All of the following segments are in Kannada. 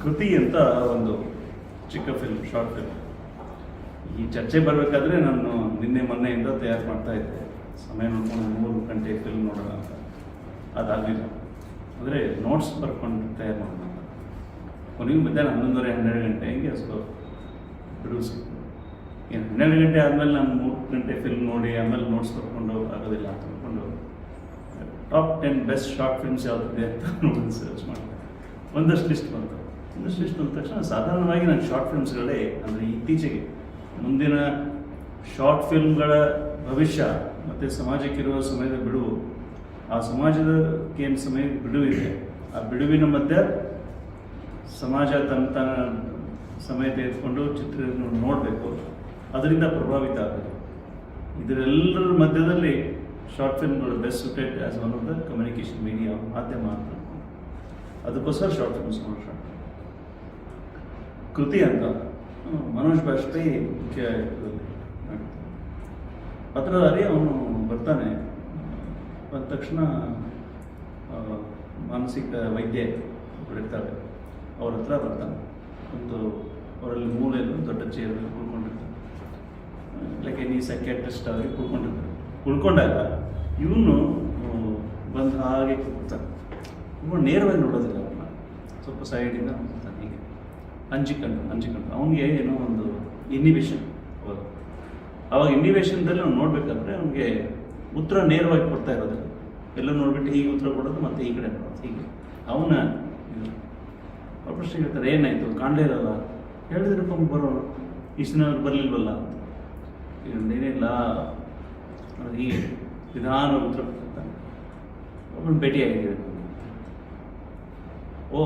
ಕೃತಿ ಅಂತ ಒಂದು ಚಿಕ್ಕ ಫಿಲ್ಮ್, ಶಾರ್ಟ್ ಫಿಲ್ಮ್. ಈ ಚರ್ಚೆ ಬರಬೇಕಾದ್ರೆ ನಾನು ಮೊನ್ನೆಯಿಂದ ತಯಾರು ಮಾಡ್ತಾ ಇದ್ದೆ. ಸಮಯ ನೋಡ್ಕೊಂಡು 3 ಗಂಟೆ ಫಿಲ್ಮ್ ನೋಡೋಣ ಅಂತ. ಅದಾಗಲಿಲ್ಲ. ಅಂದರೆ ನೋಟ್ಸ್ ಬರ್ಕೊಂಡು ತಯಾರು ಮಾಡೋಣ ಅಂತ. ಕೊನೆಗೂ ಮಧ್ಯಾಹ್ನ 11:30-12 ಗಂಟೆ ಹಿಂಗೆ ಬಿಡುವು ಸಿಕ್ತು. 12 ಗಂಟೆ ಆದಮೇಲೆ ನಾನು 3 ಗಂಟೆ ಫಿಲ್ಮ್ ನೋಡಿ ಆಮೇಲೆ ನೋಟ್ಸ್ ಬರ್ಕೊಂಡು ಆಗೋದಿಲ್ಲ ಅಂತ ಅಂದ್ಕೊಂಡು ಟಾಪ್ 10 ಬೆಸ್ಟ್ ಶಾರ್ಟ್ ಫಿಲ್ಮ್ಸ್ ಯಾವುದಿದೆ ಅಂತ ನೋಡಿ ಸರ್ಚ್ ಮಾಡಿದೆ. ಒಂದಷ್ಟು ಲಿಸ್ಟ್ ಬಂತು. ಒಂದಷ್ಟು ಲಿಸ್ಟ್ ಬಂದ ತಕ್ಷಣ ಸಾಧಾರಣವಾಗಿ ನಾನು ಶಾರ್ಟ್ ಫಿಲ್ಮ್ಸ್ಗಳೇ, ಅಂದರೆ ಇತ್ತೀಚೆಗೆ ಮುಂದಿನ ಶಾರ್ಟ್ ಫಿಲ್ಮ್ಗಳ ಭವಿಷ್ಯ ಮತ್ತು ಸಮಾಜಕ್ಕಿರುವ ಸಮಯದ ಬಿಡುವು, ಆ ಸಮಾಜದಕ್ಕೇನು ಸಮಯ ಬಿಡುವಿದೆ, ಆ ಬಿಡುವಿನ ಮಧ್ಯೆ ಸಮಾಜ ತನ್ನ ಸಮಯ ತೆಗೆದುಕೊಂಡು ಚಿತ್ರ ನೋಡಬೇಕು, ಅದರಿಂದ ಪ್ರಭಾವಿತ ಆಗಬೇಕು. ಇದರೆಲ್ಲರ ಮಧ್ಯದಲ್ಲಿ ಶಾರ್ಟ್ ಫಿಲ್ಮ್ಗಳು best suited as one of the communication media, ಮಾಧ್ಯಮ ಅಂತ. ಅದಕ್ಕೋಸ್ಕರ ಶಾರ್ಟ್ ಫಿಲ್ಮ್ಸ್ ನೋಡೋಣ. ಕೃತಿ ಅಂತ ಮನೋಜ್ ಬಾಜ್ಪೇಯಿ ಮುಖ್ಯ ಪತ್ರಧಾರಿ. ಅವನು ಬರ್ತಾನೆ, ಬಂದ ತಕ್ಷಣ ಮಾನಸಿಕ ವೈದ್ಯ ಇರ್ತಾರೆ, ಅವ್ರ ಹತ್ರ ಬರ್ತಾನೆ. ಒಂದು ಅವರಲ್ಲಿ ಮೂಲೆಯಲ್ಲಿ ದೊಡ್ಡ ಚೇರಲ್ಲಿ ಕುಳ್ಕೊಂಡಿರ್ತಾನೆ, ಲೈಕ್ ಎನಿ ಸೈಕ್ಯಾಟ್ರಿಸ್ಟ್ ಆಗಿ ಕುಳ್ಕೊಂಡಿರ್ತಾರೆ. ಕುಳ್ಕೊಂಡಾಗ ಇವನು ಬಂದು ಹಾಗೆ ಕೂಗ್ತಾನೆ. ಇವನು ನೇರವಾಗಿ ನೋಡೋದಿಲ್ಲ, ಅವ್ರನ್ನ ಸ್ವಲ್ಪ ಸೈಡಿಂದ ನೋಡ್ತಾನೆ, ಹೀಗೆ ಅಂಜಿಕೊಂಡು ಅವನಿಗೆ ಏನೋ ಒಂದು ಇನ್ನಿವೇಷನ್. ಅವಾಗ ಇನ್ನಿವೇಷನ್ದಲ್ಲಿ ಅವ್ನು ನೋಡ್ಬೇಕಾದ್ರೆ ಅವನಿಗೆ ಉತ್ತರ ನೇರವಾಗಿ ಕೊಡ್ತಾ ಇರೋದಿಲ್ಲ. ಎಲ್ಲ ನೋಡ್ಬಿಟ್ಟು ಹೀಗೆ ಉತ್ತರ ಕೊಡೋದು ಮತ್ತು ಈ ಕಡೆ ನೋಡೋದು, ಹೀಗೆ ಅವನ ಅವ್ರ ಪ್ರಶ್ನೆ ಹೇಳ್ತಾರೆ, ಏನಾಯಿತು ಕಾಣಲೇ ಇರಲ್ಲ, ಹೇಳಿದ್ರಪ್ಪ ಬರೋಣ, ಇಷ್ಟು ದಿನ ಬರಲಿಲ್ವಲ್ಲ ಅಂತ. ಏನಿಲ್ಲ ಹೀಗೆ ನಿಧಾನವಾಗಿ ಉತ್ತರ ಕೊಡ್ತಾನೆ. ಒಬ್ಬನು ಭೇಟಿಯಾಗಿದ್ದೀವಿ. ಓ,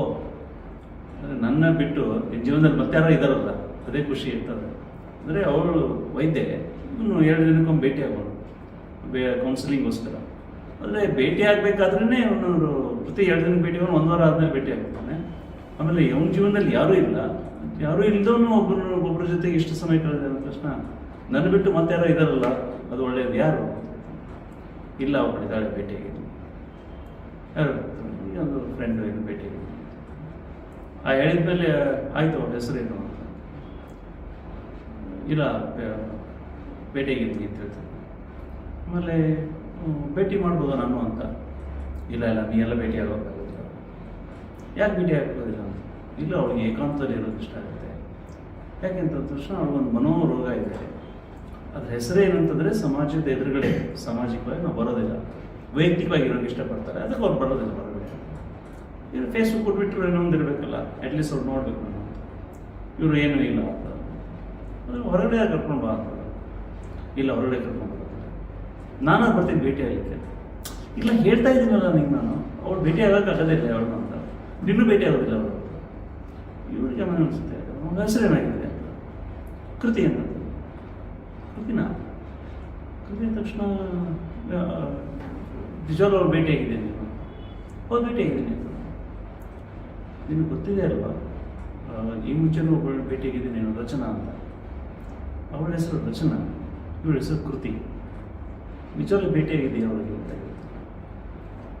ಅಂದರೆ ನನ್ನ ಬಿಟ್ಟು ನಿನ್ನ ಜೀವನದಲ್ಲಿ ಮತ್ತೆ ಯಾರೋ ಇದ್ದಾರಲ್ಲ, ಅದೇ ಖುಷಿ ಇರ್ತದೆ. ಅಂದರೆ ಅವಳು ವೈದ್ಯೆ ಇವನು 2 ದಿನಕ್ಕೊಮ್ಮೆ ಭೇಟಿ ಆಗೋಣ, ಕೌನ್ಸಿಲಿಂಗ್ಗೋಸ್ಕರ. ಅಂದರೆ ಭೇಟಿ ಆಗಬೇಕಾದ್ರೇ ಅವನು ಪ್ರತಿ 2 ದಿನ ಭೇಟಿ ಆಗೋನು, 1 ವಾರ ಆದಮೇಲೆ ಭೇಟಿ ಆಗ್ತಾನೆ. ಆಮೇಲೆ ಅವನ ಜೀವನದಲ್ಲಿ ಯಾರೂ ಇಲ್ಲದವನು ಒಬ್ಬರ ಜೊತೆಗೆ ಇಷ್ಟು ಸಮಯ ಕಳೆದ ತಕ್ಷಣ ನನ್ನ ಬಿಟ್ಟು ಮತ್ತೆ ಯಾರೋ ಇದ್ದಾರಲ್ಲ, ಅದು ಒಳ್ಳೆಯದು. ಯಾರು? ಇಲ್ಲ, ಒಬ್ಬಳಿದ್ದಾಳೆ, ಭೇಟಿಯಾಗಿದ್ದೀನಿ. ಯಾರು? ಈಗ ಒಂದು ಫ್ರೆಂಡು ಏನು ಭೇಟಿಯಾಗಿದ್ದೀನಿ. ಆ ಹೇಳಿದ್ಮೇಲೆ ಆಯಿತು, ಅವ್ರ ಹೆಸರೇನು ಅಂತ. ಇಲ್ಲ, ಭೇಟಿಯಾಗಿದ್ದೀನಿ ಅಂತ ಹೇಳ್ತಾರೆ. ಆಮೇಲೆ ಭೇಟಿ ಮಾಡ್ಬೋದಾ ನಾನು ಅಂತ. ಇಲ್ಲ ನೀ ಎಲ್ಲ ಭೇಟಿ ಆಗೋಕ್ಕಾಗೋದಿಲ್ಲ. ಯಾಕೆ ಭೇಟಿ ಆಗೋದಿಲ್ಲ ಅಂತ. ಇಲ್ಲ, ಅವಳಿಗೆ ಏಕಾಂತದಲ್ಲಿ ಇರೋದು ಇಷ್ಟ ಆಗುತ್ತೆ. ಯಾಕೆಂತ ತಕ್ಷಣ ಅವಳಿಗೊಂದು ಮನೋರೋಗ ಇದೆ. ಅದ್ರ ಹೆಸರೇನಂತಂದರೆ ಸಮಾಜದ ಎದುರುಗಡೆ ಸಾಮಾಜಿಕವಾಗಿ ನಾವು ಬರೋದಿಲ್ಲ, ವೈಯಕ್ತಿಕವಾಗಿ ಇರೋಕ್ಕೆ ಇಷ್ಟಪಡ್ತಾರೆ, ಅದಕ್ಕೆ ಅವ್ರು ಬರೋದಿಲ್ಲ ಹೊರಗಡೆ. ಇವರು ಫೇಸ್ಬುಕ್ ಕೊಟ್ಬಿಟ್ರು ಏನೋ ಒಂದು ಇರಬೇಕಲ್ಲ, ಅಟ್ಲೀಸ್ಟ್ ಅವ್ರು ನೋಡ್ಬೇಕು ನಾನು. ಇವರು ಏನೂ ಇಲ್ಲ ಅಂತ ಹೊರಗಡೆ ಕರ್ಕೊಂಡು ಬಾ ಅಂತ. ಇಲ್ಲ, ಹೊರಗಡೆ ಕರ್ಕೊಂಡು ಬರೋದಿಲ್ಲ. ನಾನು ಬರ್ತೀನಿ ಭೇಟಿ ಆಗಲಿಕ್ಕೆ. ಇಲ್ಲ, ಹೇಳ್ತಾ ಇದ್ದೀನಲ್ಲ ನಿಂಗೆ ನಾನು, ಅವ್ಳು ಭೇಟಿ ಆಗೋಕ್ಕೆ ಆಗೋದಿಲ್ಲ ಅವಳು ಅಂತ. ನಿನ್ನೂ ಭೇಟಿ ಆಗೋದಿಲ್ಲ ಅವಳು. ಇವಳಿಗೆ ಮನೆ ಅನಿಸುತ್ತೆ, ಅವ್ನ ಹೆಸರೇನಾಗಿದೆ ಅಂತ. ಕೃತಿ ಅಂತ. ಕೃತಿನ ಕೃತಿ ಅಂದ ತಕ್ಷಣ ನಿಜವಾಗ್ಲೂ ಅವ್ರು ಭೇಟಿಯಾಗಿದ್ದೀನಿ ನೀನು. ಅವ್ರು ಭೇಟಿಯಾಗಿದ್ದೀನಿ ಅಂತ. ನಿನಗೆ ಗೊತ್ತಿದೆ ಅಲ್ವಾ, ಈ ಮುಂಚೆನೂ ಒಬ್ಬಳು ಭೇಟಿಯಾಗಿದ್ದೀನಿ ನೀನು, ರಚನಾ ಅಂತ. ಅವಳ ಹೆಸರು ರಚನಾ, ಇವಳ ಹೆಸರು ಕೃತಿ. ನಿಜವಾಗ್ಲೂ ಭೇಟಿಯಾಗಿದ್ದೀಯ ಅವಳಿಗೆ ಅಂತ.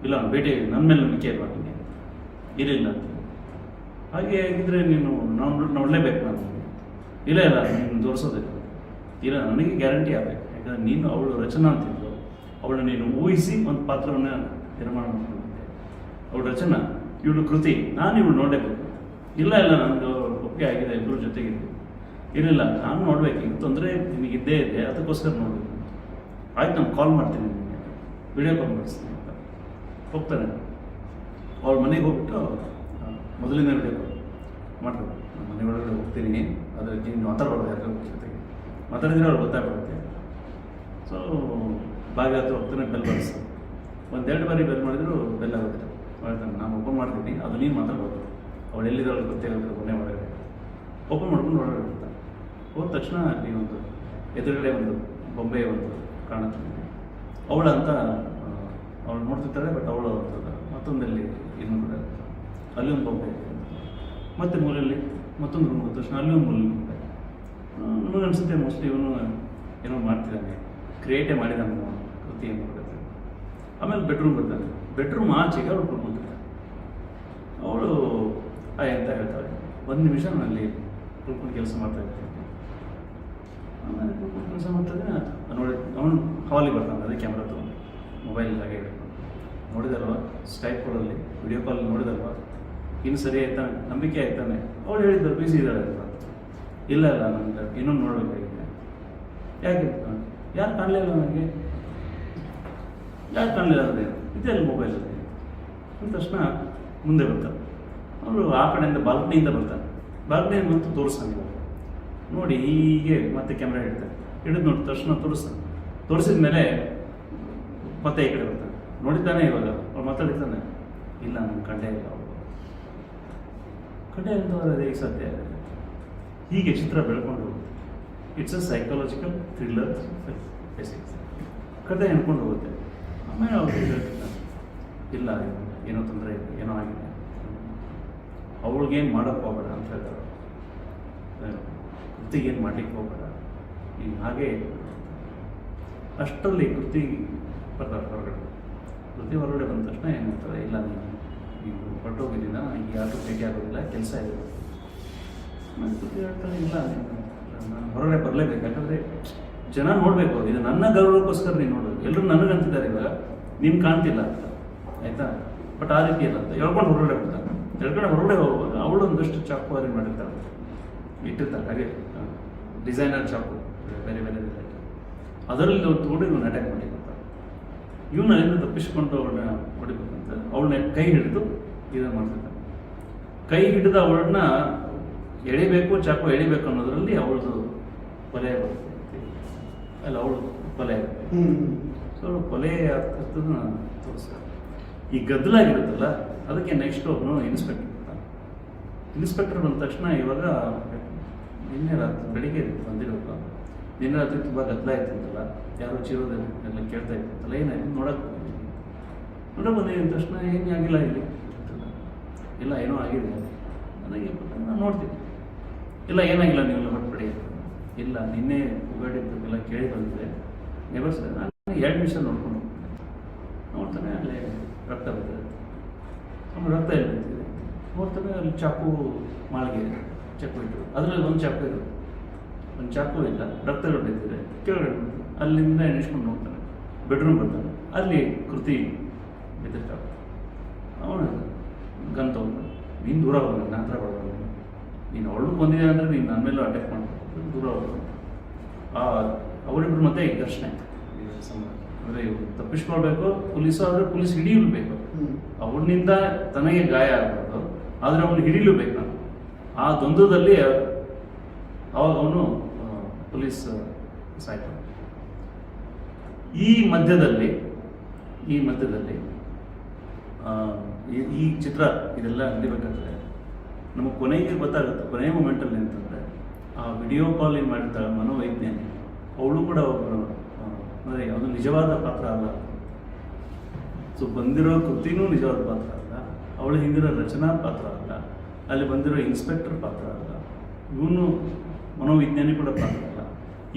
ಇಲ್ಲ, ಅವ್ನು ಭೇಟಿಯಾಗಿ ನನ್ನ ಮೇಲೆ ನಂಬಿಕೆ ಅಲ್ವಾ ನಿಮಗೆ? ಇರಲಿಲ್ಲ ಅಂತ. ಹಾಗೆ ಆಗಿದ್ದರೆ ನೀನು ನೋಡಲೇಬೇಕು ನಾನು. ಇಲ್ಲ ನೀನು ತೋರಿಸೋದಿಲ್ಲ. ಇಲ್ಲ, ನನಗೆ ಗ್ಯಾರಂಟಿ ಆಗಬೇಕು. ಯಾಕಂದರೆ ನೀನು ಅವಳು ರಚನಾ ಅಂತಿದ್ದು, ಅವಳು ನೀನು ಊಹಿಸಿ ಒಂದು ಪಾತ್ರವನ್ನು ನಿರ್ಮಾಣ ಮಾಡ್ಕೊಂಡಿದ್ದೆ. ಅವಳು ರಚನಾ, ಇವಳು ಕೃತಿ, ನಾನು ಇವಳು ನೋಡಲೇಬೇಕು. ಇಲ್ಲ ನನಗೆ ಒಪ್ಪಿಗೆ ಆಗಿದೆ, ಇಬ್ಬರು ಜೊತೆಗಿದ್ದು. ಇಲ್ಲ, ನಾನು ನೋಡಬೇಕು, ಈಗ ತೊಂದರೆ ನಿಮಗಿದ್ದೇ ಇದೆ, ಅದಕ್ಕೋಸ್ಕರ ನೋಡಬೇಕು. ಆಯ್ತು, ನಾನು ಕಾಲ್ ಮಾಡ್ತೀನಿ ನಿಮಗೆ, ವಿಡಿಯೋ ಕಾಲ್ ಮಾಡಿಸ್ತೀನಿ ಅಂತ ಹೋಗ್ತಾನೆ. ಅವಳ ಮನೆಗೆ ಹೋಗ್ಬಿಟ್ಟು ಮೊದಲಿನ ವಿಡಿಯೋ ಕಾಲ್ ಮಾಡ್ತಾರೆ. ನಾನು ಮನೆ ಒಳಗಡೆ ಹೋಗ್ತೀನಿ, ಅದಕ್ಕೆ ನೀನು ಮಾತಾಡ್ಬಾರ್ದು, ಯಾರು ಜೊತೆಗೆ ಮಾತಾಡಿದ್ರೆ ಅವ್ರು ಗೊತ್ತಾಗ್ಬಿಡುತ್ತೆ. ಸೊ ಬಾಗಿ ಹತ್ರ ಹೋಗ್ತಾನೆ, ಬೆಲ್ ಬಾರಿಸ್ತಾರೆ. 1-2 ಬಾರಿ ಬೆಲ್ ಮಾಡಿದ್ರು ಬೆಲ್ ಆಗೋದಿಲ್ಲ. ಹೇಳ್ತಾನೆ, ನಾನು ಓಪನ್ ಮಾಡ್ತೀನಿ, ಅದು ನೀನು ಮಾತಾಡ್ಬೋದು, ಅವಳು ಎಲ್ಲಿದ್ದಾಳು ಗೊತ್ತೇ ಆಗುತ್ತೆ. ಮನೆ ಒಳಗಡೆ ಓಪನ್ ಮಾಡ್ಕೊಂಡು ಒಳಗಡೆ ಬರ್ತಾನೆ. ಹೋದ ತಕ್ಷಣ ಅಲ್ಲಿ ಒಂದು ಎದುರುಗಡೆ ಒಂದು ಬೊಂಬೆ ಒಂದು ಕಾಣುತ್ತೆ. ಅವಳ ಅಂತ ಅವಳು ನೋಡ್ತಿರ್ತಾರೆ, ಬಟ್ ಅವಳು ಅಂತದ ಮತ್ತೊಂದಲ್ಲಿ ಇನ್ನೂ ಕೂಡ ಅಲ್ಲಿ ಒಂದು ಬೊಂಬೆ, ಮತ್ತು ಮೂಲೆಯಲ್ಲಿ ಮತ್ತೊಂದು ರೂಮ್ ಹೋದ ತಕ್ಷಣ ಅಲ್ಲಿ ಒಂದು ಮೂಲೆ ಬೊಂಬೆ. ನನಗೆ ಅನಿಸುತ್ತೆ ಮೋಸ್ಟ್ಲಿ ಇವನು ಏನೋ ಮಾಡ್ತಿದ್ದಾನೆ, ಕ್ರಿಯೇಟೇ ಮಾಡಿದ್ದಾನೆ ಕೃತಿ ಏನು ಮಾಡ್ತಾರೆ. ಆಮೇಲೆ ಬೆಡ್ರೂಮ್ ಬರ್ತಾನೆ. ಬೆಡ್ರೂಮ್ ಆಚೆಗೆ ಅವಳು ಕುಳ್ಕೊಂಡಿರ್ತಾಳೆ. ಅವಳು ಆಯ್ ಅಂತ ಹೇಳ್ತಾಳೆ, 1 ನಿಮಿಷ ನಾನು ಅಲ್ಲಿ ಕುಳ್ಕೊಂಡು ಕೆಲಸ ಮಾಡ್ತಾ ಇರ್ತೀನಿ. ಆಮೇಲೆ ಕುಳ್ಕೊಂಡು ಕೆಲಸ ಮಾಡ್ತಾಯಿದ್ರೆ ನೋಡಿ ಅವನು ಹಾಲಿಗೆ ಬರ್ತಾನೆ, ಅದೇ ಕ್ಯಾಮ್ರಾ ತೊಗೊಂಡು ಮೊಬೈಲ್ ಹಾಗೆ ಹಿಡ್ಕೊಂಡು. ನೋಡಿದಲ್ವ ಸ್ಕೈಪ್ ಕಾಲಲ್ಲಿ ವಿಡಿಯೋ ಕಾಲ್ ನೋಡಿದಲ್ವ, ಇನ್ನು ಸರಿ ಆಯ್ತಾನೆ, ನಂಬಿಕೆ ಆಯ್ತಾನೆ. ಅವಳು ಹೇಳಿದ್ರು ಬಿಸಿ ಇದ್ದಾಳೆ ಅಂತ. ಇಲ್ಲ ಇಲ್ಲ ನನಗೆ ಇನ್ನೊಂದು ನೋಡಬೇಕಾಗಿದೆ. ಯಾಕೆ ಯಾರು ಕಾಣಲಿಲ್ಲ ನನಗೆ, ಯಾರು ಕಾಣಲಿಲ್ಲ ಅಂದರೆ ಇದೆ ಅಲ್ಲಿ ಮೊಬೈಲಲ್ಲಿ ಅಂದ ತಕ್ಷಣ ಮುಂದೆ ಬರ್ತಾರೆ. ಅವರು ಆ ಕಡೆಯಿಂದ ಬಾಲ್ಕನಿಯಿಂದ ಬರ್ತಾರೆ. ಬಾಲ್ಕನಿಯಿಂದ ಬಂತು ತೋರಿಸ್ತಾನೆ. ಇವಾಗ ನೋಡಿ ಹೀಗೆ ಮತ್ತೆ ಕ್ಯಾಮ್ರಾ ಹಿಡ್ತಾರೆ. ಹಿಡಿದು ನೋಡಿ ತಕ್ಷಣ ತೋರಿಸಿದ ಮೇಲೆ ಮತ್ತೆ ಈ ಕಡೆ ಬರ್ತಾನೆ. ನೋಡಿದ್ದಾನೆ ಇವಾಗ ಅವ್ರು ಮಾತಾಡಿದ್ದಾನೆ. ಇಲ್ಲ ನಾನು ಕಂಡೇ ಇಲ್ಲ ಅವರು ಕಂಡೇ ಅಂತಂದ್ರೆ ಅದೇ ಈಗ ಸತ್ಯ. ಹೀಗೆ ಚಿತ್ರ ಬೆಳ್ಕೊಂಡು ಹೋಗುತ್ತೆ. It's a psychological thriller basics. ಕತೆ ಹೇಳ್ಕೊಂಡು ಹೋಗುತ್ತೆ. ಆಮೇಲೆ ಅವ್ರು ಹೇಳ್ತಿರ್ತಾರೆ, ಇಲ್ಲ ಏನೋ ತೊಂದರೆ ಇದೆ, ಏನೋ ಆಗಿದೆ, ಅವಳಿಗೇನು ಮಾಡೋಕ್ಕೆ ಹೋಗಬೇಡ ಅಂತ ಹೇಳ್ತಾರೆ. ಕೃತಿಗೇನು ಮಾಡ್ಲಿಕ್ಕೆ ಹೋಗಬೇಡ, ಈಗ ಹಾಗೆ ಅಷ್ಟರಲ್ಲಿ ಕೃತಿ ಬರ್ತಾರೆ ಹೊರಗಡೆ. ಕೃತಿ ಹೊರಗಡೆ ಬಂದ ತಕ್ಷಣ ಏನು ಮಾಡ್ತಾರೆ, ಇಲ್ಲ ನೀವು ಹೊರಟೋಗಿದ್ದೀನಿ, ಈಗ ಯಾರು ಭೇಟಿ ಆಗೋದಿಲ್ಲ, ಕೆಲಸ ಇದೆ. ನಾನು ಕೃತಿ ಹೇಳ್ತಾರೆ, ಇಲ್ಲ ನಾನು ಹೊರಗಡೆ ಬರಲೇಬೇಕು, ಯಾಕಂದರೆ ಜನ ನೋಡಬೇಕು, ಇದು ನನ್ನ ಗೌರವಕ್ಕೋಸ್ಕರ ನೀನು ನೋಡೋದು. ಎಲ್ಲರೂ ನನಗಂತಿದ್ದಾರೆ ಇವಾಗ, ನೀನು ಕಾಣ್ತಿಲ್ಲ ಅಂತ, ಆಯಿತಾ? ಬಟ್ ಆ ರೀತಿ ಇಲ್ಲ ಅಂತ ಹೇಳ್ಕೊಂಡು ಹೊರಗಡೆ ಬರ್ತಾರೆ. ಹೊರಗಡೆ ಹೋಗುವಾಗ ಅವಳು ಒಂದಷ್ಟು ಚಾಕು ಅರೇಂಜ್ ಮಾಡಿರ್ತಾಳೆ, ಇಟ್ಟಿರ್ತಾರೆ ಹಾಗೆ ಡಿಸೈನರ್ ಚಾಕು, ಬೇರೆ ಬೇರೆ ಡಿಸೈನ್. ಅದರಲ್ಲಿ ತಗೊಂಡು ಇವನ್ನ ಅಟ್ಯಾಕ್ ಮಾಡಿರ್ತಾರೆ. ಇವನ್ನ ಅಲ್ಲಿಂದ ತಪ್ಪಿಸ್ಕೊಂಡು ಅವಳನ್ನ ಹೊಡಿಬೇಕಂತ ಅವಳನ್ನ ಕೈ ಹಿಡಿದು ಇದನ್ನು ಮಾಡ್ತಿರ್ತಾನೆ. ಕೈ ಹಿಡಿದು ಅವಳನ್ನ ಎಳಿಬೇಕು, ಚಾಕು ಎಳಿಬೇಕು ಅನ್ನೋದ್ರಲ್ಲಿ ಅವಳದು ಕೊಲೆ ಬರುತ್ತೆ. ಅಲ್ಲ, ಅವಳು ಕೊಲೆ ಆಗುತ್ತೆ. ಸೊ ಅವಳು ಕೊಲೆ ಆಗ್ತದನ್ನ ತೋರಿಸ್ತಾರೆ. ಈ ಗದ್ದಲಾಗಿರುತ್ತಲ್ಲ, ಅದಕ್ಕೆ ನೆಕ್ಸ್ಟ್ ಒಬ್ಬನು ಇನ್ಸ್ಪೆಕ್ಟರ್ ಬರ್ತಾನೆ. ಇನ್ಸ್ಪೆಕ್ಟರ್ ಬಂದ ತಕ್ಷಣ ಇವಾಗ ನಿನ್ನೆ ರಾತ್ರಿ ಬೆಳಿಗ್ಗೆ ಬಂದಿರೋದು, ನಿನ್ನೆ ರಾತ್ರಿ ತುಂಬ ಗದ್ದಲ ಆಯ್ತಂತಲ್ಲ, ಯಾರೋ ಜೀವದಲ್ಲಿ ಕೇಳ್ತಾ ಇತ್ತಂತಲ್ಲ, ಏನಾಯ್ತು ನೋಡಕ್ಕೆ ಬಂದಿದ್ದೀನಿ ಅಂದ ತಕ್ಷಣ ಏನು ಆಗಿಲ್ಲ ಇಲ್ಲಿ ಇಲ್ಲ ಏನೋ ಆಗಿದೆ ನನಗೆ ನಾನು ನೋಡ್ತೀನಿ. ಇಲ್ಲ ಏನಾಗಿಲ್ಲ, ನೀವೆಲ್ಲ ಹೊರಟ್ಬಿಡಿ. ಇಲ್ಲ ನಿನ್ನೆ ಉಗಾಡಿದ್ದಕ್ಕೆಲ್ಲ ಕೇಳಿ ಬಂದಿದೆ ನೆಬರ್ಸ್. ನಾನು 2 ನಿಮಿಷ ನೋಡ್ಕೊಂಡು ನೋಡ್ತಾನೆ, ಅಲ್ಲೇ ರಕ್ತ ಬರ್ತಿದೆ. ಆಮೇಲೆ ರಕ್ತ ಎಲ್ಲಿ ಬರ್ತಿದೆ ನೋಡ್ತಾನೆ, ಅಲ್ಲಿ ಚಾಕು ಮಾಳಿಗೆ ಚಾಕು ಇಟ್ಟು ಅದರಲ್ಲಿ ಒಂದು ಚಾಕು ಇರೋದು, ಒಂದು ಚಾಕು ಇಲ್ಲ, ರಕ್ತಗಳು ಬಿದ್ದಿದೆ ಕೆಳಗಡೆ. ಅಲ್ಲಿಂದ ಎಣಿಸ್ಕೊಂಡು ನೋಡ್ತಾನೆ, ಬೆಡ್ರೂಮ್ ಬರ್ತಾನೆ, ಅಲ್ಲಿ ಕೃತಿ ಬಿದ್ದಿರ್ತಾವೆ. ಅವನು ಗನ್ ತಗೊಂಡು, ನೀನು ದೂರ ಹೋಗ, ನನ್ನ ಹತ್ರ ಬರೋದು, ನೀನು ಅವಳು ಬಂದಿದೆ ಅಂದರೆ ನೀನು ನನ್ನ ಮೇಲೂ ಅಟ್ಯಾಕ್ ಮಾಡ್ಬೋದು, ದೂರ ಹೋಗೋದು. ಅವರಿಬ್ಬರು ಮತ್ತೆ ಈಗ ಘರ್ಷಣೆ. ಅಂದರೆ ಇವರು ತಪ್ಪಿಸ್ಕೊಳ್ಬೇಕು, ಪೊಲೀಸು ಆದರೆ ಪೊಲೀಸ್ ಹಿಡಿಯಲೇಬೇಕು. ಅವನಿಂದ ತನಗೆ ಗಾಯ ಆಗಬಾರ್ದು, ಆದರೆ ಅವನು ಹಿಡಿಯಲೇಬೇಕು. ನಾನು ಆ ದ್ವಂದ್ವದಲ್ಲಿ ಅವಾಗ ಅವನು ಪೊಲೀಸ್ ಸಾಯ್ತಾನೆ. ಈ ಮಧ್ಯದಲ್ಲಿ ಈ ಚಿತ್ರ ಇದೆಲ್ಲ ನಡಿಬೇಕಾದ್ರೆ ನಮಗೆ ಕೊನೆಗೆ ಗೊತ್ತಾಗುತ್ತೆ. ಕೊನೆಯ ಮೂಮೆಂಟಲ್ಲಿ ಅಂತಂದರೆ ಆ ವಿಡಿಯೋ ಕಾಲ್ ಏನು ಮಾಡಿರ್ತಾಳೆ ಮನೋವೈಜ್ಞಾನಿ, ಅವಳು ಕೂಡ ಒಬ್ಬರು ಅಂದರೆ ಅದು ನಿಜವಾದ ಪಾತ್ರ ಅಲ್ಲ. ಸೊ ಬಂದಿರೋ ಕೃತಿನೂ ನಿಜವಾದ ಪಾತ್ರ ಅಲ್ಲ, ಅವಳು ಹಿಂದಿರೋ ರಚನಾ ಪಾತ್ರ ಅಲ್ಲ, ಅಲ್ಲಿ ಬಂದಿರೋ ಇನ್ಸ್ಪೆಕ್ಟರ್ ಪಾತ್ರ ಅಲ್ಲ, ಇವನು ಮನೋವಿಜ್ಞಾನಿ ಕೂಡ ಪಾತ್ರ ಅಲ್ಲ.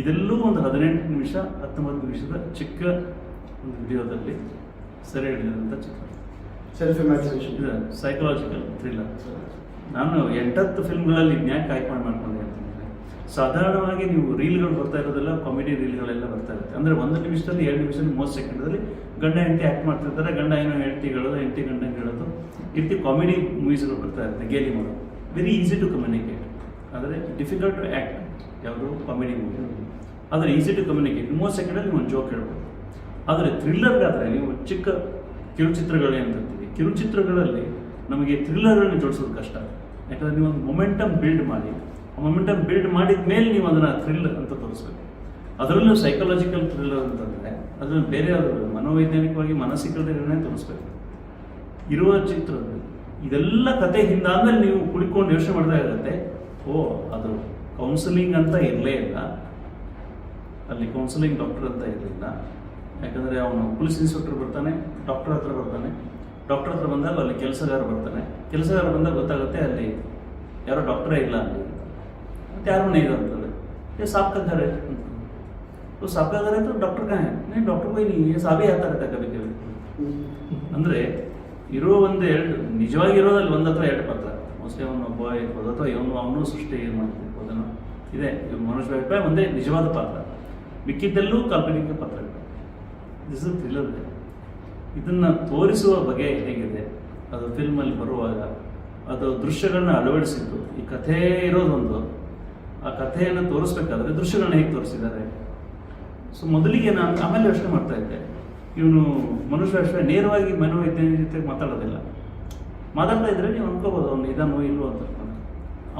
ಇದೆಲ್ಲೂ ಒಂದು 18 ನಿಮಿಷ 19 ನಿಮಿಷದ ಚಿಕ್ಕ ಒಂದು ವಿಡಿಯೋದಲ್ಲಿ ಸೆರೆ ಹಿಡಿದಂಥ ಚಿತ್ರ. ಸೆಲ್ಫ್ ಇಮ್ಯಾಜಿನೇಷನ್, ಇದು ಸೈಕಲಾಜಿಕಲ್ ಥ್ರಿಲ್ಲರ್. ನಾನು 8-10 ಫಿಲ್ಮ್ಗಳಲ್ಲಿ ಯಾಕೆ ಆಯ್ಕೆ ಮಾಡ್ಕೊಂಡೆ ಅಂತಂದರೆ, ಸಾಧಾರಣವಾಗಿ ನೀವು ರೀಲ್ಗಳು ಬರ್ತಾ ಇರೋದೆಲ್ಲ ಕಾಮಿಡಿ ರೀಲ್ಗಳೆಲ್ಲ ಬರ್ತಾ ಇರುತ್ತೆ. ಅಂದರೆ 1 ನಿಮಿಷದಲ್ಲಿ 2 ನಿಮಿಷದಲ್ಲಿ 30 ಸೆಕೆಂಡಲ್ಲಿ ಗಂಡ ಹೆಂಡತಿ ಆ್ಯಕ್ಟ್ ಮಾಡ್ತಿರ್ತಾರೆ, ಗಂಡ ಏನೋ ಹೆಂಡತಿ ಗಂಡ ಹೇಳೋದು, ಈ ರೀತಿ ಕಾಮಿಡಿ ಮೂವೀಸ್ಗಳು ಬರ್ತಾ ಇರುತ್ತೆ, ಗೇಲಿ ಮಾಡೋದು. ವೆರಿ ಈಸಿ ಟು ಕಮ್ಯುನಿಕೇಟ್, ಆದರೆ ಡಿಫಿಕಲ್ಟ್ ಟು ಆ್ಯಕ್ಟ್. ಯಾವುದು ಕಾಮಿಡಿ ಮೂವಿ, ಆದರೆ ಈಸಿ ಟು ಕಮ್ಯುನಿಕೇಟ್. 30 ಸೆಕೆಂಡಲ್ಲಿ ನೀವು ಒಂದು ಜೋಕ್ ಹೇಳ್ಬೋದು. ಆದರೆ ಥ್ರಿಲ್ಲರ್ಗಾದರೆ ನೀವು ಚಿಕ್ಕ ಕಿರುಚಿತ್ರಗಳೇ ಅಂತಿರ್ತೀವಿ, ಕಿರುಚಿತ್ರಗಳಲ್ಲಿ ನಮಗೆ ಥ್ರಿಲ್ಲರ್ಗಳನ್ನ ಜೋಡಿಸೋದು ಕಷ್ಟ. ಯಾಕಂದರೆ ನೀವು ಒಂದು ಮೊಮೆಂಟಮ್ ಬಿಲ್ಡ್ ಮಾಡಿ, ಆ ಮೊಮೆಂಟಮ್ ಬಿಲ್ಡ್ ಮಾಡಿದ ಮೇಲೆ ನೀವು ಅದನ್ನು ಥ್ರಿಲ್ಲರ್ ಅಂತ ತೋರಿಸ್ಬೇಕು. ಅದರಲ್ಲೂ ಸೈಕಾಲಜಿಕಲ್ ಥ್ರಿಲ್ಲರ್ ಅಂತಂದರೆ ಅದನ್ನು ಬೇರೆ ಮನೋವೈಜ್ಞಾನಿಕವಾಗಿ ಮಾನಸಿಕತೆಗಳನ್ನೇ ತೋರಿಸ್ಬೇಕು. ಇರುವ ಚಿತ್ರದಲ್ಲಿ ಇದೆಲ್ಲ ಕತೆ ಹಿಂದಾದ್ಮೇಲೆ ನೀವು ಕುಳಿಕೊಂಡು ಯೋಚನೆ ಮಾಡ್ತಾ ಇರುತ್ತೆ, ಓ ಅದು ಕೌನ್ಸಿಲಿಂಗ್ ಅಂತ ಇರಲೇ ಇಲ್ಲ, ಅಲ್ಲಿ ಕೌನ್ಸಿಲಿಂಗ್ ಡಾಕ್ಟರ್ ಅಂತ ಇರಲಿಲ್ಲ. ಯಾಕಂದರೆ ಅವನು ಪೊಲೀಸ್ ಇನ್ಸ್ಪೆಕ್ಟರ್ ಬರ್ತಾನೆ, ಡಾಕ್ಟರ್ ಹತ್ರ ಬರ್ತಾನೆ, ಡಾಕ್ಟರ್ ಹತ್ರ ಬಂದಾಗ ಅಲ್ಲಿ ಕೆಲಸಗಾರ ಬರ್ತಾನೆ, ಕೆಲಸಗಾರ ಬಂದಾಗ ಗೊತ್ತಾಗುತ್ತೆ ಅಲ್ಲಿ ಯಾರೋ ಡಾಕ್ಟರೇ ಇಲ್ಲ ಅಲ್ಲಿ ಅಂತ. ಮತ್ತು ಯಾರು नहीं ಅಂತಂದರೆ ये साहब का घर है, तो साहब का घर है तो डॉक्टर कहाँ है? नहीं डॉक्टर कोई नहीं है, साहब ही आता रहता है कभी कभी. ಅಂದರೆ ಇರೋ 1-2 ನಿಜವಾಗಿ ಇರೋದಲ್ಲಿ 1 ಅಥವಾ 2 ಪಾತ್ರ, ಮೋಸ್ಟ್ಲಿ ಅವನು ಒಬ್ಬ ಇರ್ಬೋದು ಅಥವಾ ಅವನು ಸೃಷ್ಟಿ ಮಾಡ್ತಿರ್ಬೋದನ್ನು ಇದೆ. ಮನೋಜ್ ಬಾಜ್ಪೇಯಿ ಒಂದೇ ನಿಜವಾದ ಪಾತ್ರ, ಮಿಕ್ಕಿದ್ದೆಲ್ಲೂ ಕಾಲ್ಪನಿಕ ಪಾತ್ರಗಳು. This is thriller. ಇದನ್ನು ತೋರಿಸುವ ಬಗೆ ಹೇಗಿದೆ, ಅದು ಫಿಲ್ಮಲ್ಲಿ ಬರುವಾಗ ಅದು ದೃಶ್ಯಗಳನ್ನ ಅಳವಡಿಸಿದ್ದು, ಈ ಕಥೆ ಇರೋದೊಂದು, ಆ ಕಥೆಯನ್ನು ತೋರಿಸ್ಬೇಕಾದ್ರೆ ದೃಶ್ಯಗಳನ್ನ ಹೇಗೆ ತೋರಿಸಿದ್ದಾರೆ. ಸೊ ಮೊದಲಿಗೆ ನಾನು ಆಮೇಲೆ ಯೋಚನೆ ಮಾಡ್ತಾ ಇದ್ದೆ, ಇವನು ಮನುಷ್ಯ ಅಷ್ಟೇ ನೇರವಾಗಿ ಮನೋವೈಜ್ಞಾನಿಕ ಜೊತೆ ಮಾತಾಡೋದಿಲ್ಲ. ಮಾತಾಡ್ತಾ ಇದ್ರೆ ನೀವು ಅನ್ಕೋಬೋದು ಅವನು ಇದಾನೋ ಇಲ್ವೋ ಅಂತ.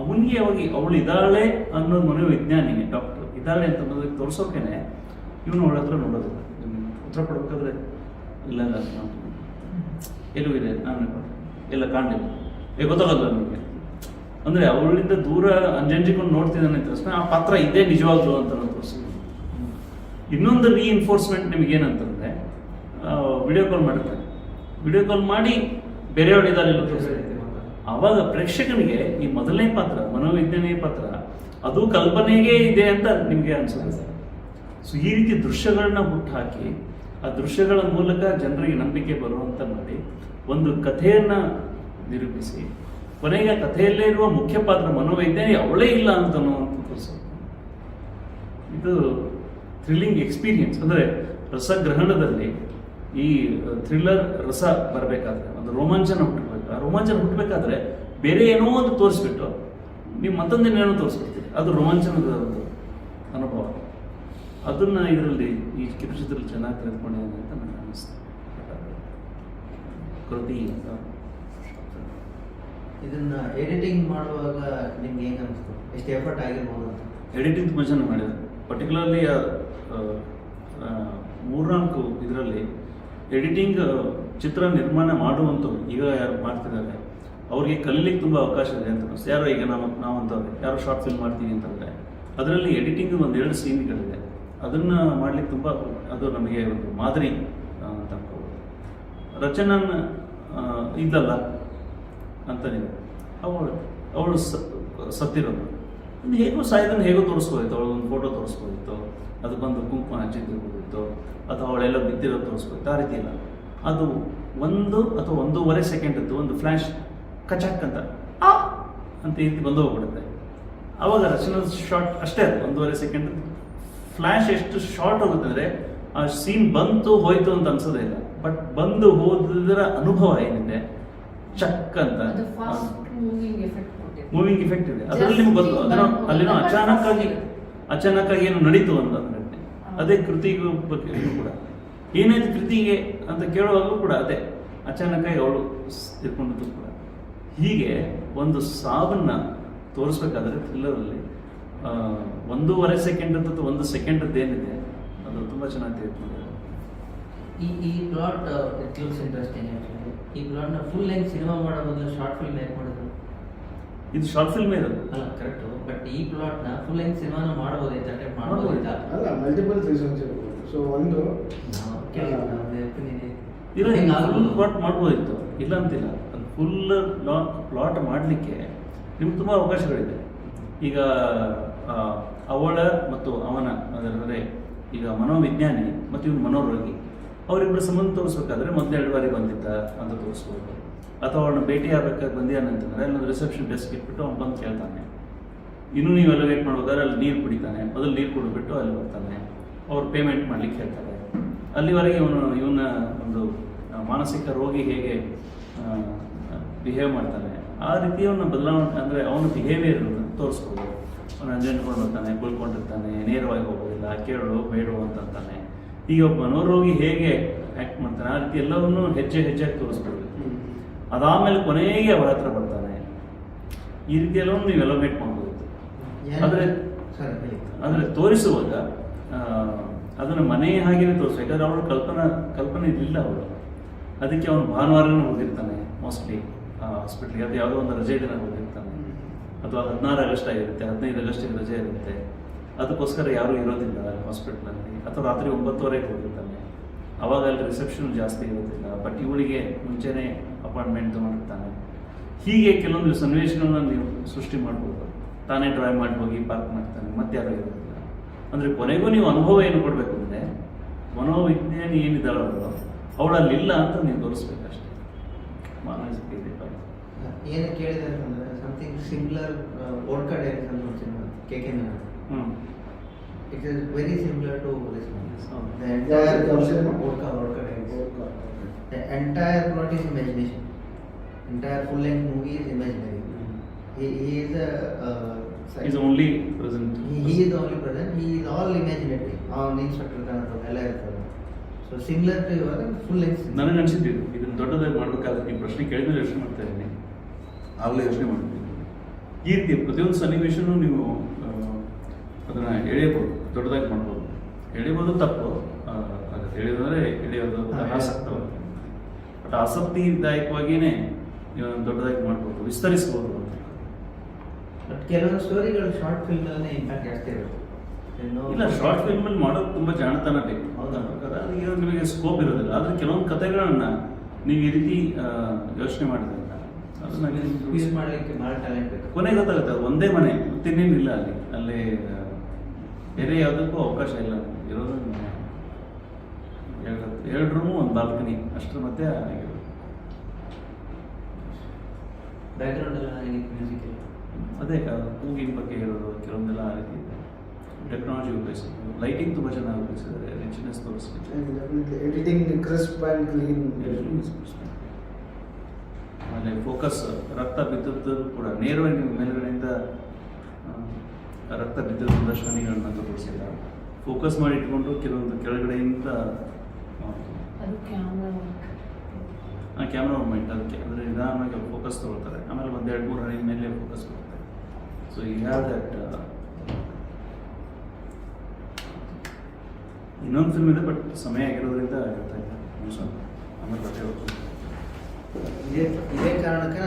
ಅವನಿಗೆ ಹೋಗಿ ಅವಳು ಇದ್ದಾಳೆ ಅನ್ನೋದು ಮನೋವಿಜ್ಞಾನಿ ಡಾಕ್ಟರ್ ಇದ್ದಾಳೆ ಅಂತ ಅನ್ನೋದಕ್ಕೆ ತೋರಿಸೋಕೆನೆ ಇವನು ಅವಳ ಹತ್ರ ನೋಡೋದಿಲ್ಲ. ಉತ್ತರ ಕೊಡಬೇಕಾದ್ರೆ ಇಲ್ಲ ಎಲ್ಲೂ ಇದೆ, ನಾನು ಎಲ್ಲ ಕಾಣಲಿಲ್ಲ, ಗೊತ್ತಾಗಲ್ಲ ನನಗೆ. ಅಂದರೆ ಅವಳಿಂದ ದೂರ ಅಂಜಂಜಿಕೊಂಡು ನೋಡ್ತಿದ್ದಾನೆ ಅಂತ ತಕ್ಷಣ ಆ ಪಾತ್ರ ಇದೇ ನಿಜವಾಗ್ಲು ಅಂತ ನಾವು ತೋರಿಸ್ತೀವಿ. ಇನ್ನೊಂದು ರೀಇನ್ಫೋರ್ಸ್ಮೆಂಟ್ ನಿಮಗೇನಂತಂದರೆ, ವಿಡಿಯೋ ಕಾಲ್ ಮಾಡಿರ್ತಾರೆ, ವಿಡಿಯೋ ಕಾಲ್ ಮಾಡಿ ಬೇರೆಯವಳಿದ್ದಾರೆ ತೋರಿಸ್ತಾರೆ. ಆವಾಗ ಪ್ರೇಕ್ಷಕನಿಗೆ ಈ ಮೊದಲನೇ ಪಾತ್ರ ಮನೋವಿಜ್ಞಾನಿ ಪಾತ್ರ ಅದು ಕಲ್ಪನೆಗೆ ಇದೆ ಅಂತ ನಿಮಗೆ ಅನ್ಸುತ್ತೆ. ಸೊ ಈ ರೀತಿ ದೃಶ್ಯಗಳನ್ನ ಹುಟ್ಟು ಹಾಕಿ ಆ ದೃಶ್ಯಗಳ ಮೂಲಕ ಜನರಿಗೆ ನಂಬಿಕೆ ಬರುವಂತ ಮಾಡಿ ಒಂದು ಕಥೆಯನ್ನ ನಿರೂಪಿಸಿ ಕೊನೆಗೆ ಕಥೆಯಲ್ಲೇ ಇರುವ ಮುಖ್ಯ ಪಾತ್ರ ಮನೋವೈಜ್ಞಾನಿ ಅವಳೇ ಇಲ್ಲ ಅಂತ ತೋರಿಸೋದು. ಇದು ಥ್ರಿಲ್ಲಿಂಗ್ ಎಕ್ಸ್ಪೀರಿಯನ್ಸ್. ಅಂದರೆ ರಸಗ್ರಹಣದಲ್ಲಿ ಈ ಥ್ರಿಲ್ಲರ್ ರಸ ಬರಬೇಕಾದ್ರೆ ಒಂದು ರೋಮಾಂಚನ ಹುಟ್ಟಬೇಕು. ಆ ರೋಮಾಂಚನ ಹುಟ್ಟಬೇಕಾದ್ರೆ ಬೇರೆ ಏನೋ ಒಂದು ತೋರಿಸ್ಬಿಟ್ಟು ನೀವು ಮತ್ತೊಂದೇನೇನೋ ತೋರಿಸ್ಬಿಡ್ತೀರಿ, ಅದು ರೋಮಾಂಚನದ ಒಂದು ಅನುಭವ. ಅದನ್ನ ಇದರಲ್ಲಿ ಈ ಕಿರುಚಿತ್ರದಲ್ಲಿ ಚೆನ್ನಾಗಿ ತೆಗೆದುಕೊಂಡಿದ್ದೇನೆ ಅಂತ ನನಗೆ ಅನ್ನಿಸ್ತು. ಕೃತಿ ಅಂತ ಇದನ್ನ ಎಡಿಟಿಂಗ್ ಮಾಡುವಾಗ ನಿಮ್ಗೆ ಹೇಗೆ ಅನಿಸ್ತು, ಎಷ್ಟು ಎಫರ್ಟ್ ಆಗಿರ್ಬೋದು ಅಂತ? ಎಡಿಟಿಂಗ್ ತುಂಬ ಚೆನ್ನಾಗಿ ಮಾಡಿದ್ದಾರೆ. ಪರ್ಟಿಕ್ಯುಲರ್ಲಿ 3-4 ಇದರಲ್ಲಿ ಎಡಿಟಿಂಗ್ ಚಿತ್ರ ನಿರ್ಮಾಣ ಮಾಡುವಂಥವ್ರು ಈಗ ಯಾರು ಮಾಡ್ತಿದ್ದಾರೆ ಅವ್ರಿಗೆ ಕಲೀಲಿಕ್ಕೆ ತುಂಬ ಅವಕಾಶ ಇದೆ ಅಂತ ಅನಿಸ್ತು. ಯಾರೋ ಈಗ ನಾವಂತವ್ರೆ ಯಾರೋ ಶಾರ್ಟ್ ಫಿಲ್ಮ್ ಮಾಡ್ತೀವಿ ಅಂತಂದರೆ ಅದರಲ್ಲಿ ಎಡಿಟಿಂಗ್ 1-2 ಸೀನ್ಗಳಿದೆ, ಅದನ್ನು ಮಾಡ್ಲಿಕ್ಕೆ ತುಂಬ ಅದು ನಮಗೆ ಒಂದು ಮಾದರಿ ಅಂತ ಅನ್ಕೋಬೋದು. ರಚನನ್ ಇದ್ದಲ್ಲ ಅಂತಾನಿದೆ, ಅವಳು ಸತ್ತಿರೋದು ಹೇಗೋ ಸಾಯೋದನ್ನು ಹೇಗೋ ತೋರಿಸ್ಬೋದಿತ್ತು. ಅವಳೊಂದು ಫೋಟೋ ತೋರಿಸ್ಬೋದಿತ್ತು, ಅದಕ್ಕೊಂದು ಕುಂಕುಮ ಹಚ್ಚಿದ್ದಿರ್ಬೋದಿತ್ತು, ಅಥವಾ ಅವಳೆಲ್ಲ ಬಿದ್ದಿರೋದು ತೋರಿಸ್ಬೋದಿತ್ತು. ಆ ರೀತಿ ಇಲ್ಲ, ಅದು 1 ಅಥವಾ 1.5 ಸೆಕೆಂಡದ್ದು ಒಂದು ಫ್ಲ್ಯಾಶ್ ಕಚಾಕ್ ಅಂತ ಈ ರೀತಿ ಬಂದು ಹೋಗ್ಬಿಡುತ್ತೆ. ಆವಾಗ ರಚನಾ ಶಾರ್ಟ್ ಅಷ್ಟೇ, ಅದು 1.5 ಸೆಕೆಂಡ್ ಫ್ಲ್ಯಾಶ್ ಎಷ್ಟು ಶಾರ್ಟ್ ಹೋಗುತ್ತೆ ಅಂದರೆ ಆ ಸೀನ್ ಬಂತು ಹೋಯ್ತು ಅಂತ ಅನ್ಸೋದೇ ಇಲ್ಲ. ಬಟ್ ಬಂದು ಹೋದ್ರ ಅನುಭವ ಏನಿದೆ ಚಕ್ ಅಂತ ಮೂವಿಂಗ್ ಎಫೆಕ್ಟ್ ಇದೆ ಅದರಲ್ಲಿ ನಿಮ್ಗೆ ಗೊತ್ತು. ಅದನ್ನು ಅಲ್ಲಿನೋ ಅಚಾನಕ್ಕಾಗಿ ಏನು ನಡೀತು ಅಂತ ಅದೇ ಕೃತಿಗೂ ಬಗ್ಗೆ ಕೂಡ ಏನಾಯ್ತು ಕೃತಿಗೆ ಅಂತ ಕೇಳುವಾಗಲೂ ಕೂಡ ಅದೇ ಅಚಾನಕ್ಕಾಗಿ ಅವಳು ತಿಳ್ಕೊಂಡದ್ದು ಕೂಡ. ಹೀಗೆ ಒಂದು ಸಾವನ್ನ ತೋರಿಸ್ಬೇಕಾದ್ರೆ ಥ್ರಿಲ್ಲರಲ್ಲಿ 1.5 ಸೆಕೆಂಡ್ ಅಥವಾ 1 ಸೆಕೆಂಡದ್ದು ಏನಿದೆ ಅದು ತುಂಬ ಚೆನ್ನಾಗಿ ತಿಳ್ಕೊಂಡಿದ್ದಾರೆ. ಈ ಪ್ಲಾಟ್ ಇಟ್ ಲುಕ್ಸ್ ಇಂಟ್ರೆಸ್ಟಿಂಗ್. ಈ ಪ್ಲಾಟ್ನ ಫುಲ್ ಲೆಂತ್ ಸಿನಿಮಾ ಮಾಡೋ ಬದಲು ಶಾರ್ಟ್ ಫಿಲ್ಮ್ ಯಾಕೆ ಮಾಡಿದ್ರು? ಇದು ಶಾರ್ಟ್ ಫಿಲ್ಮ್ ಇರೋದು ಅಲ್ಲ ಕರೆಕ್ಟು, ಬಟ್ ಈ ಪ್ಲಾಟ್ನ ಫುಲ್ ಲೆಂತ್ ಸಿನಿಮಾನ ಮಾಡಬಹುದೈತೆ, ಅಟೆಂಪ್ಟ್ ಮಾಡಬಹುದೈತಾ? ಅಲ್ಲ, ಮಲ್ಟಿಪಲ್ ರೀಸನ್ಸ್ ಇರ್ಬೋದು. ಸೊ ಒಂದು ಫುಲ್ ಪ್ಲಾಟ್ ಮಾಡ್ಬೋದಿತ್ತು, ಇಲ್ಲ ಅಂತಿಲ್ಲ. ಅದು ಫುಲ್ ಪ್ಲಾಟ್ ಮಾಡಲಿಕ್ಕೆ ನಿಮ್ಗೆ ತುಂಬ ಅವಕಾಶಗಳಿದೆ. ಈಗ ಅವಳ ಮತ್ತು ಅವನ ಅದರಲ್ಲಿ ಈಗ ಮನೋವಿಜ್ಞಾನಿ ಮತ್ತು ಇವನು ಮನೋರೋಗಿ ಅವರಿಬ್ಬರು ಸಂಬಂಧ ತೋರಿಸ್ಬೇಕಾದ್ರೆ ಮೊದಲು 2 ಬಾರಿ ಬಂದಿದ್ದ ಅಂತ ತೋರಿಸ್ಬೋದು. ಅಥವಾ ಅವಳನ್ನ ಭೇಟಿ ಆಗ್ಬೇಕಾದ್ರೆ ಬಂದಿಯಾನಂತಂದರೆ ಅಲ್ಲೊಂದು ರಿಸೆಪ್ಷನ್ ಡೆಸ್ಕ್ ಇಟ್ಬಿಟ್ಟು ಅವ್ನು ಬಂದು ಕೇಳ್ತಾನೆ, ಇನ್ನೂ ನೀವೆಲ್ಲ ವೇಟ್ ಮಾಡ್ಬೇಕಾದ್ರೆ ಅಲ್ಲಿ ನೀರು ಕುಡಿತಾನೆ, ಮೊದಲು ನೀರು ಕುಡಿದ್ಬಿಟ್ಟು ಅಲ್ಲಿ ಬರ್ತಾನೆ, ಅವ್ರು ಪೇಮೆಂಟ್ ಮಾಡ್ಲಿಕ್ಕೆ ಹೇಳ್ತಾರೆ. ಅಲ್ಲಿವರೆಗೆ ಇವನ ಒಂದು ಮಾನಸಿಕ ರೋಗಿ ಹೇಗೆ ಬಿಹೇವ್ ಮಾಡ್ತಾನೆ ಆ ರೀತಿ ಅವನ ಬದಲಾವಣೆ, ಅಂದರೆ ಅವನ ಬಿಹೇವಿಯರ್ ತೋರಿಸ್ಬೋದು. ಅವನು ಅಂಜನ್ಕೊಂಡು ಬರ್ತಾನೆ, ಕುಳ್ಕೊಂಡಿರ್ತಾನೆ, ನೇರವಾಗಿ ಹೋಗೋದಿಲ್ಲ, ಕೇಳು ಬೇಡು ಅಂತಂತಾನೆ. ಈಗ ಒಬ್ಬ ಮನೋರೋಗಿ ಹೇಗೆ ಆ್ಯಕ್ಟ್ ಮಾಡ್ತಾನೆ ಆ ರೀತಿ ಎಲ್ಲವನ್ನೂ ಹೆಜ್ಜೆಯಾಗಿ ತೋರಿಸ್ಕೊಡ್ಬೇಕು. ಅದಾದಮೇಲೆ ಕೊನೆಗೆ ಅವರ ಹತ್ರ ಬರ್ತಾನೆ. ಈ ರೀತಿ ಎಲ್ಲವನ್ನೂ ನೀವು ಎಲೋಮೇಟ್ ಮಾಡ್ಬೋದು. ಆದರೆ ತೋರಿಸುವಾಗ ಅದನ್ನು ಮನೆ ಹಾಗೆಯೇ ತೋರಿಸ್ಬೇಕು. ಯಾಕಂದರೆ ಅವಳು ಕಲ್ಪನೆ ಇರಲಿಲ್ಲ ಅವಳು. ಅದಕ್ಕೆ ಅವನು ಭಾನುವಾರನೂ ಹೋಗಿರ್ತಾನೆ ಮೋಸ್ಟ್ಲಿ ಹಾಸ್ಪಿಟ್ಲಿಗೆ, ಅದು ಯಾವುದೋ ಒಂದು ರಜೆ ದಿನ ಹೋಗಿರ್ತಾನೆ, ಅಥವಾ 16 ಆಗಸ್ಟ್ ಆಗಿರುತ್ತೆ, 15 ಆಗಸ್ಟಿಗೆ ರಜೆ ಇರುತ್ತೆ, ಅದಕ್ಕೋಸ್ಕರ ಯಾರೂ ಇರೋದಿಲ್ಲ ಹಾಸ್ಪಿಟ್ಲಲ್ಲಿ. ಅಥವಾ ರಾತ್ರಿ 9:30ಗೆ ಹೋಗಿರ್ತಾನೆ, ಆವಾಗ ಅಲ್ಲಿ ರಿಸೆಪ್ಷನ್ ಜಾಸ್ತಿ ಇರೋದಿಲ್ಲ. ಬಟ್ ಇವಳಿಗೆ ಮುಂಚೆನೇ ಅಪಾಯಿಂಟ್ಮೆಂಟ್ ತೊಗೊಂಡಿರ್ತಾನೆ. ಹೀಗೆ ಕೆಲವೊಂದು ಸನ್ನಿವೇಶಗಳನ್ನ ನೀವು ಸೃಷ್ಟಿ ಮಾಡ್ಬೋದು. ತಾನೇ ಡ್ರೈವ್ ಮಾಡಿ ಹೋಗಿ ಪಾರ್ಕ್ ಮಾಡ್ತಾನೆ, ಮತ್ತೆ ಯಾರೂ ಇರೋದಿಲ್ಲ. ಅಂದರೆ ಕೊನೆಗೂ ನೀವು ಅನುಭವ ಏನು ಕೊಡಬೇಕು ಅಂದರೆ ಮನೋವಿಜ್ಞಾನಿ ಏನಿದ್ದಾಳೋ ಅವಳು ಅಲ್ಲಿಲ್ಲ ಅಂತ ನೀವು ತೋರಿಸ್ಬೇಕಷ್ಟೇ. ಮಾನಸಿಕ ಇದೆ ಏನಕ್ಕೆ ಕೇಳಿದ್ದಾರೆ ಅಂದರೆ ಸಮಥಿಂಗ್ ಸಿಮಿಲರ್ ಓಡ್ಕಾ ಡೈರೀಸ್ ಅಂತ ಒಂದು ಸಿನಿಮಾ KK ಮೇನನ್. ಹ್ಞೂ It is very similar to this one. Oh. The entire Yeah, yeah. Orca Diaries. The entire plot is imagination. Entire full-length movie is imaginary. He is is only present. he is the only present. He is all imaginary. ಅವನು ಇನ್ಸ್ಟ್ರಕ್ಟರ್ ಕಾಣೋದು ಎಲ್ಲ ಇರ್ತದೆ. So similar to your full-length. ನನಗೆ ಅನಿಸಿದ್ದು ಇದನ್ನು ದೊಡ್ಡದಾಗಿ ಮಾಡಬೇಕಾದ್ರೆ ನೀವು ಪ್ರಶ್ನೆ ಕೇಳಿದ್ರೆ ಯೋಚನೆ ಮಾಡ್ತಾ ಇದ್ದೀನಿ, ಆಗಲೇ ಯೋಚನೆ ಮಾಡ್ತೀನಿ. ಈ ರೀತಿ ಪ್ರತಿಯೊಂದು ಸನ್ನಿವೇಶನೂ ನೀವು ಅದನ್ನು ಎಳೆಯಬಹುದು, ದೊಡ್ಡದಾಗಿ ಮಾಡ್ಬೋದು. ಎಳೆಯೋದು ತಪ್ಪು ಆಗುತ್ತೆ, ಎಳೆಯೋದಂದರೆ ಎಳೆಯೋದು ಅನಾಸಕ್ತವಾಗಿ, ಬಟ್ ಆಸಕ್ತಿದಾಯಕವಾಗಿಯೇ ನೀವು ದೊಡ್ಡದಾಗಿ ಮಾಡ್ಬೋದು, ವಿಸ್ತರಿಸ್ಬೋದು ಅಂತ. ಬಟ್ ಕೆಲವೊಂದು ಸ್ಟೋರಿಗಳು ಶಾರ್ಟ್ ಫಿಲ್ಮಲ್ಲೇ ಇಂಪ್ಯಾಕ್ಟ್ ಜಾಸ್ತಿ ಇರುತ್ತೆ. ಇಲ್ಲ, ಶಾರ್ಟ್ ಫಿಲ್ಮಲ್ಲಿ ಮಾಡೋದು ತುಂಬ ಜಾಣತನ ಬೇಕು. ಹೌದಾ? ಈಗ ನಿಮಗೆ ಸ್ಕೋಪ್ ಇರೋದಿಲ್ಲ, ಆದರೆ ಕೆಲವೊಂದು ಕಥೆಗಳನ್ನ ನೀವು ಈ ರೀತಿ ಯೋಚನೆ ಮಾಡಿದ್ರೆ ಅದನ್ನ ಯೂಸ್ ಮಾಡಲಿಕ್ಕೆ ಭಾಳ ಟ್ಯಾಲೆಂಟ್ ಬೇಕು. ಕೊನೆಗೆ ಗೊತ್ತಾಗುತ್ತೆ ಅದು ಒಂದೇ ಮನೆ, ಮತ್ತಿನ್ನೇನಿಲ್ಲ ಅಲ್ಲಿ ಬೇರೆ ಯಾವುದಕ್ಕೂ ಅವಕಾಶ ಇಲ್ಲ. ಇರೋದು ಎರಡು ರೂಮು, ಒಂದು ಬಾಲ್ಕನಿ, ಅಷ್ಟರ ಮಧ್ಯೆ ಆಗಿರೋದು. ಬ್ಯಾಕ್ಗ್ರೌಂಡ್ ಎಲ್ಲ ಮ್ಯೂಸಿಕ್ ಇಲ್ಲ. ಅದೇ ಕೂಗಿನ ಬಗ್ಗೆ ಇರೋದು ಕೆಲವೊಂದೆಲ್ಲ ಆ ರೀತಿ ಇದೆ. ಟೆಕ್ನಾಲಜಿ ಉಪಯೋಗಿಸಿದ್ರು, ಲೈಟಿಂಗ್ ತುಂಬ ಚೆನ್ನಾಗಿ ಉಪಯೋಗಿಸಿದ್ದಾರೆ, ರಿಚ್ನೆಸ್ ತೋರಿಸ್ಲಿಕ್ಕೆ. And definitely editing crisp and clean. ಆಮೇಲೆ ಫೋಕಸ್, ರಕ್ತ ಬಿದ್ದದ್ದು ಕೂಡ ನೇರವಾಗಿ ನೀವು ಮೇಲ್ಗಡೆಯಿಂದ ರಕ್ತ ಬಿದ್ದದ ಶ್ರೇಣಿಗಳನ್ನ ತೋರಿಸಿಲ್ಲ, ಫೋಕಸ್ ಮಾಡಿ ಇಟ್ಕೊಂಡು ಕೆಲವೊಂದು ಕೆಳಗಡೆಯಿಂದ ಅದು ಕ್ಯಾಮ್ರಾ ಕ್ಯಾಮ್ರಾ ಮೂಮೆಂಟ್, ಅದಕ್ಕೆ ಅಂದರೆ ನಿಧಾನವಾಗಿ ಫೋಕಸ್ ತೊಗೊಳ್ತಾರೆ. ಆಮೇಲೆ ಒಂದು 2-3 ಹನಿ ಮೇಲೆ ಫೋಕಸ್ ಬರುತ್ತೆ. So you have that. ಇನ್ನೊಂದು ಫಿಲ್ಮ್ ಇದೆ, ಬಟ್ ಸಮಯ ಆಗಿರೋದ್ರಿಂದ ಹೇಳ್ತಾ ಇಲ್ಲ, ಆಮೇಲೆ ಬಟ್ಟೆ ಹೋಗ್ತೀನಿ. ಇದೇ ಕಾರಣಕ್ಕೆ